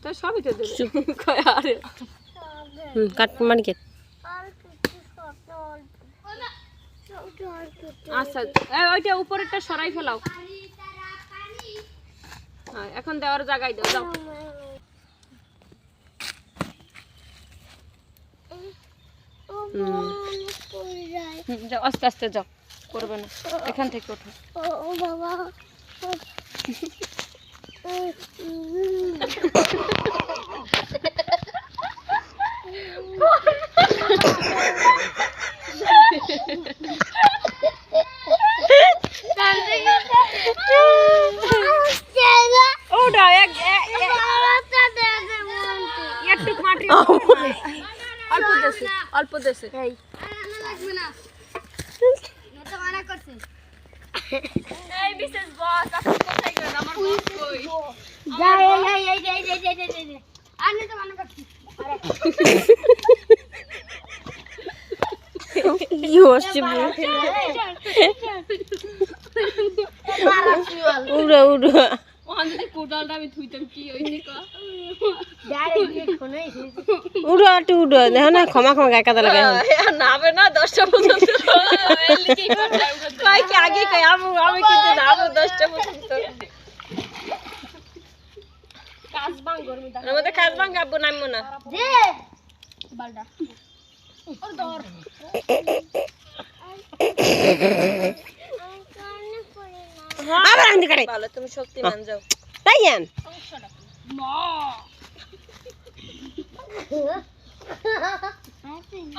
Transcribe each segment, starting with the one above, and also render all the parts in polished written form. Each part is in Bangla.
তো সবই তো দেবে কয় আরে কাট মানে কে আচ্ছা ওইটা উপরেরটা সরাই ফেলাও হ্যাঁ এখন দেওয়ার জায়গায় দাও যাও যাও আস্তে আস্তে যাও করবে না এখান থেকে ওঠো ও বাবা ওটা একটু মাটি অল্প দেশে এই বিশেষ বস আপনি কোথায় গেলেন আমার বস কই আমি তো মনে করছি কি হচ্ছে উড়ো উড়ো ওখান থেকে কোটালটা আমি থুইতাম কি হইছে ক উড়ো একটু উড়ো দেখো না ক্ষমা ক্ষমা গায়ে কাদা লাগে নাবে না 10টা পর্যন্ত কই কি আগে কই আমি কিন্তু নাবো 10টা পর্যন্ত কাজ বাং গরমি দা আমাদের কাজ বাং আব্বু নামবো না দে বালডা ওর দর আবার আনতে কাটে ভালো তুমি শক্তিমান যাও তাই জান মা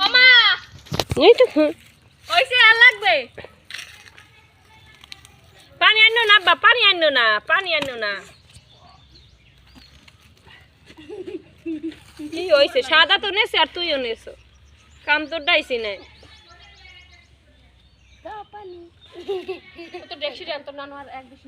ওমা এই তো ওইসে আর লাগবে পানি আনো না আব্বা পানি আনো না কি হইছে সাদা তো নেছে আর তুইও নেছো কাম তোর ডাইছি নাই পানি তো দেখছি জান তোর নানু আর এক বেশি